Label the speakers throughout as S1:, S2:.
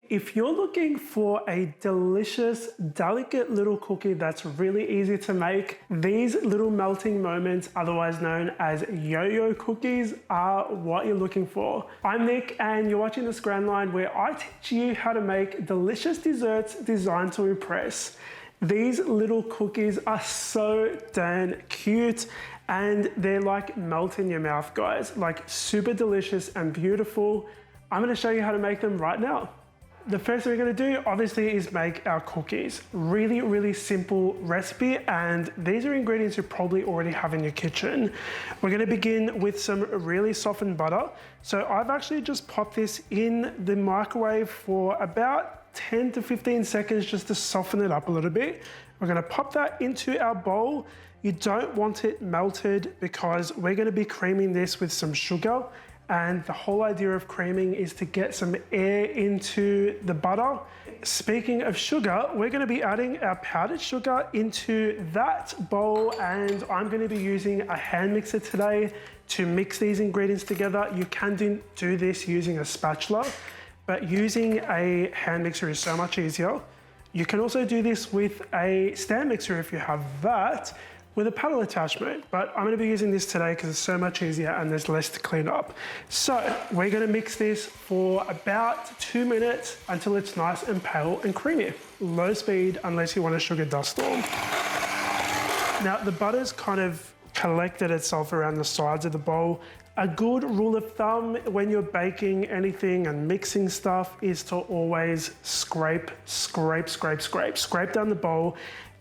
S1: If you're looking for a delicious, delicate little cookie that's really easy to make, these little melting moments, otherwise known as yo-yo cookies, are what you're looking for. I'm Nick and you're watching the Scran line where I teach you how to make delicious desserts designed to impress. These little cookies are so darn cute and they're like melt in your mouth, guys. Like super delicious and beautiful. I'm gonna show you how to make them right now. The first thing we're gonna do, obviously, is make our cookies. Really, really simple recipe, and these are ingredients you probably already have in your kitchen. We're gonna begin with some really softened butter. So I've actually just popped this in the microwave for about 10 to 15 seconds just to soften it up a little bit. We're gonna pop that into our bowl. You don't want it melted because we're gonna be creaming this with some sugar. And the whole idea of creaming is to get some air into the butter. Speaking of sugar, we're gonna be adding our powdered sugar into that bowl, and I'm gonna be using a hand mixer today to mix these ingredients together. You can do this using a spatula, but using a hand mixer is so much easier. You can also do this with a stand mixer if you have that, with a paddle attachment, but I'm gonna be using this today because it's so much easier and there's less to clean up. So we're gonna mix this for about 2 minutes until it's nice and pale and creamy. Low speed unless you want a sugar dust storm. Now the butter's kind of collected itself around the sides of the bowl. A good rule of thumb when you're baking anything and mixing stuff is to always scrape down the bowl.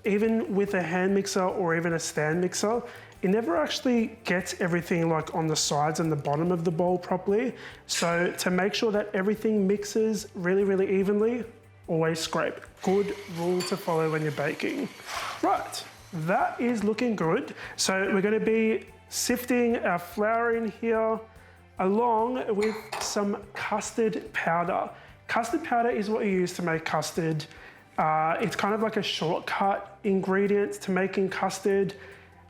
S1: Even with a hand mixer or even a stand mixer, it never actually gets everything like on the sides and the bottom of the bowl properly. So to make sure that everything mixes really, really evenly, always scrape. Good rule to follow when you're baking. Right, that is looking good. So we're gonna be sifting our flour in here along with some custard powder. Custard powder is what you use to make custard. It's kind of like a shortcut ingredient to making custard.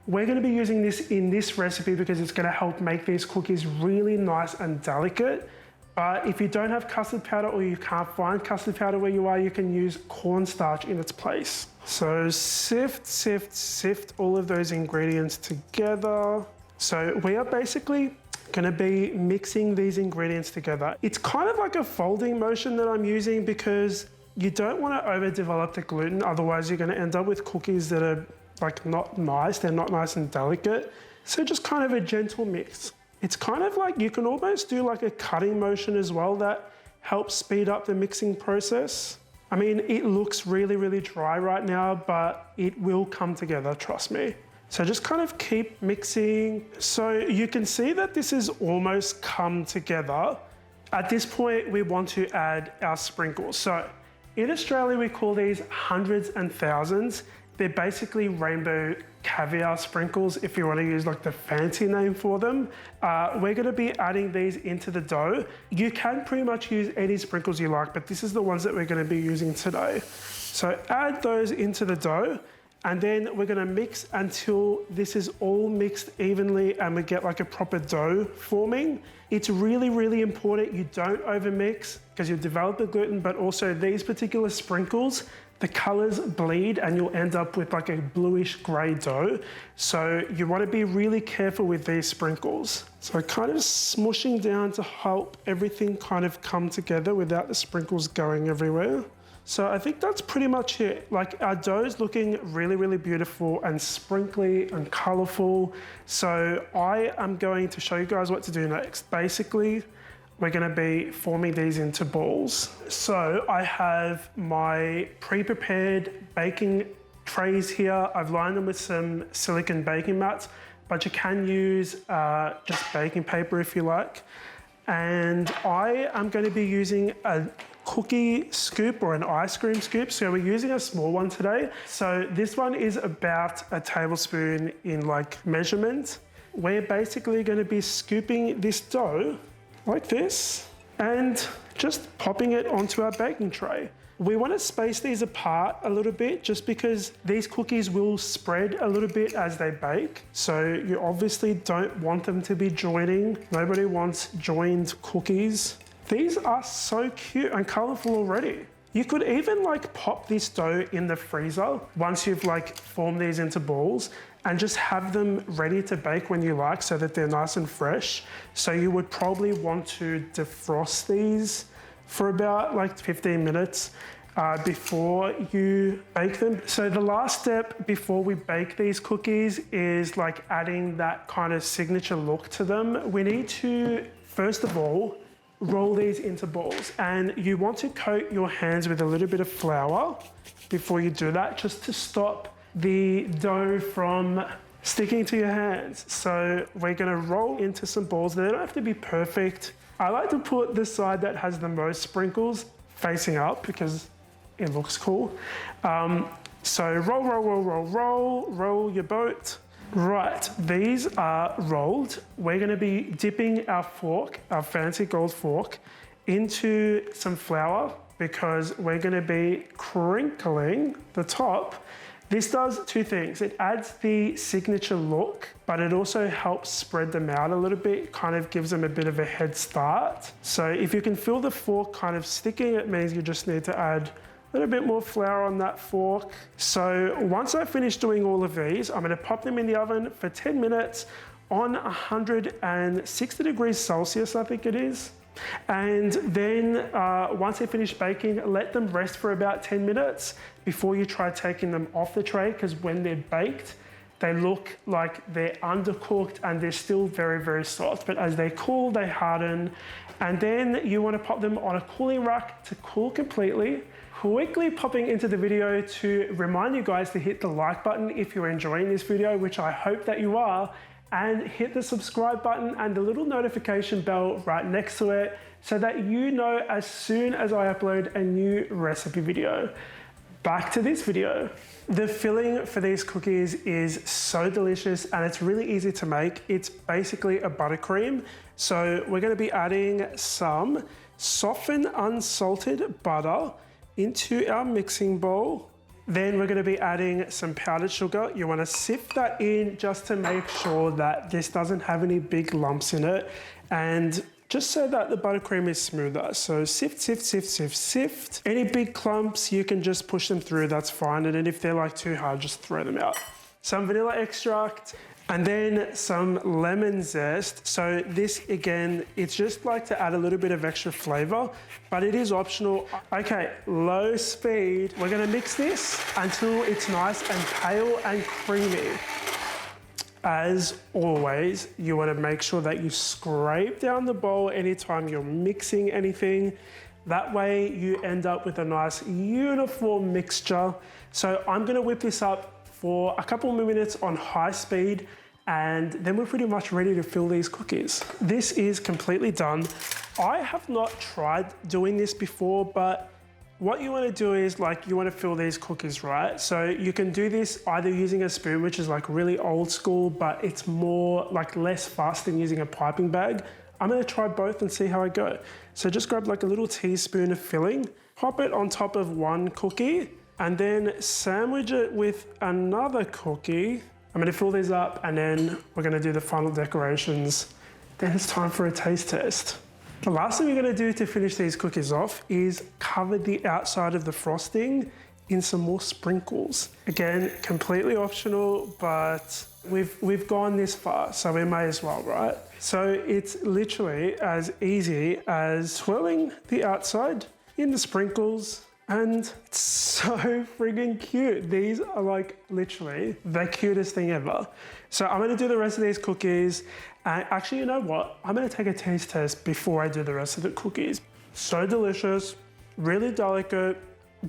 S1: We're gonna be using this in this recipe because it's gonna help make these cookies really nice and delicate. But if you don't have custard powder or you can't find custard powder where you are, you can use cornstarch in its place. So sift all of those ingredients together. So we are basically gonna be mixing these ingredients together. It's kind of like a folding motion that I'm using because you don't want to overdevelop the gluten, otherwise you're going to end up with cookies that are like not nice, they're not nice and delicate. So just kind of a gentle mix. It's kind of like you can almost do like a cutting motion as well that helps speed up the mixing process. I mean, it looks really, really dry right now, but it will come together, trust me. So just kind of keep mixing. So you can see that this has almost come together. At this point, we want to add our sprinkles. So in Australia, we call these hundreds and thousands. They're basically rainbow caviar sprinkles, if you want to use like the fancy name for them. We're gonna be adding these into the dough. You can pretty much use any sprinkles you like, but this is the ones that we're gonna be using today. So add those into the dough, and then we're gonna mix until this is all mixed evenly and we get like a proper dough forming. It's really, really important you don't overmix because you'll develop the gluten, but also these particular sprinkles, the colors bleed and you'll end up with like a bluish gray dough. So you wanna be really careful with these sprinkles. So kind of smushing down to help everything kind of come together without the sprinkles going everywhere. So I think that's pretty much it. Like our dough is looking really, really beautiful and sprinkly and colorful. So I am going to show you guys what to do next. Basically, we're gonna be forming these into balls. So I have my pre-prepared baking trays here. I've lined them with some silicone baking mats, but you can use just baking paper if you like. And I am gonna be using a cookie scoop or an ice cream scoop. So we're using a small one today. So this one is about a tablespoon in like measurement. We're basically gonna be scooping this dough like this and just popping it onto our baking tray. We want to space these apart a little bit just because these cookies will spread a little bit as they bake. So you obviously don't want them to be joining. Nobody wants joined cookies. These are so cute and colorful already. You could even like pop this dough in the freezer once you've like formed these into balls and just have them ready to bake when you like so that they're nice and fresh. So you would probably want to defrost these for about like 15 minutes before you bake them. So the last step before we bake these cookies is like adding that kind of signature look to them. We need to, first of all, roll these into balls, and you want to coat your hands with a little bit of flour before you do that, just to stop the dough from sticking to your hands. So we're gonna roll into some balls. They don't have to be perfect. I like to put the side that has the most sprinkles facing up because it looks cool. So roll your boat. Right, these are rolled. We're gonna be dipping our fork, our fancy gold fork, into some flour because we're gonna be crinkling the top. This does two things. It adds the signature look, but it also helps spread them out a little bit, kind of gives them a bit of a head start. So if you can feel the fork kind of sticking, it means you just need to add a little bit more flour on that fork. So once I finish doing all of these, I'm gonna pop them in the oven for 10 minutes on 160 degrees Celsius, I think it is. And then once they finish baking, let them rest for about 10 minutes before you try taking them off the tray, because when they're baked, they look like they're undercooked and they're still very, very soft. But as they cool, they harden. And then you wanna pop them on a cooling rack to cool completely. Quickly popping into the video to remind you guys to hit the like button if you're enjoying this video, which I hope that you are, and hit the subscribe button and the little notification bell right next to it so that you know as soon as I upload a new recipe video. Back to this video. The filling for these cookies is so delicious and it's really easy to make. It's basically a buttercream. So we're gonna be adding some softened unsalted butter into our mixing bowl. Then we're gonna be adding some powdered sugar. You wanna sift that in just to make sure that this doesn't have any big lumps in it, and just so that the buttercream is smoother. So sift, sift, sift, sift, sift. Any big clumps, you can just push them through, that's fine. And then if they're like too hard, just throw them out. Some vanilla extract, and then some lemon zest. So this, again, it's just like to add a little bit of extra flavor, but it is optional. Okay, low speed. We're gonna mix this until it's nice and pale and creamy. As always, you wanna make sure that you scrape down the bowl anytime you're mixing anything. That way you end up with a nice uniform mixture. So I'm gonna whip this up for a couple more minutes on high speed, and then we're pretty much ready to fill these cookies. This is completely done. I have not tried doing this before, but what you wanna do is like, you wanna fill these cookies, right? So you can do this either using a spoon, which is like really old school, but it's more like less fast than using a piping bag. I'm gonna try both and see how I go. So just grab like a little teaspoon of filling, pop it on top of one cookie, and then sandwich it with another cookie. I'm gonna fill these up and then we're gonna do the final decorations. Then it's time for a taste test. The last thing you're gonna do to finish these cookies off is cover the outside of the frosting in some more sprinkles. Again, completely optional, but we've gone this far, so we may as well, right? So it's literally as easy as swirling the outside in the sprinkles, and it's so friggin' cute. These are like literally the cutest thing ever. So I'm gonna do the rest of these cookies. And actually, you know what? I'm gonna take a taste test before I do the rest of the cookies. So delicious, really delicate,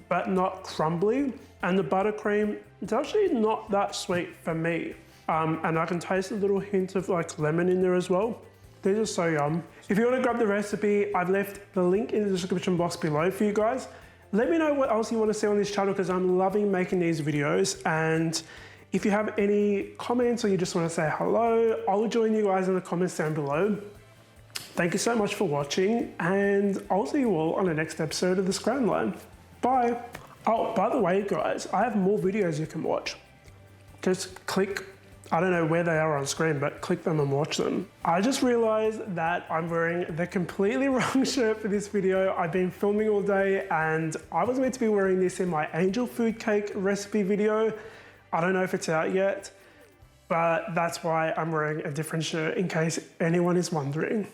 S1: but not crumbly. And the buttercream, it's actually not that sweet for me. And I can taste a little hint of like lemon in there as well. These are so yum. If you wanna grab the recipe, I've left the link in the description box below for you guys. Let me know what else you want to see on this channel because I'm loving making these videos. And if you have any comments or you just want to say hello, I'll join you guys in the comments down below. Thank you so much for watching, and I'll see you all on the next episode of the Scran Line. Bye. Oh, by the way, guys, I have more videos you can watch. Just click I don't know where they are on screen, but click them and watch them. I just realized that I'm wearing the completely wrong shirt for this video. I've been filming all day and I was meant to be wearing this in my angel food cake recipe video. I don't know if it's out yet, but that's why I'm wearing a different shirt in case anyone is wondering.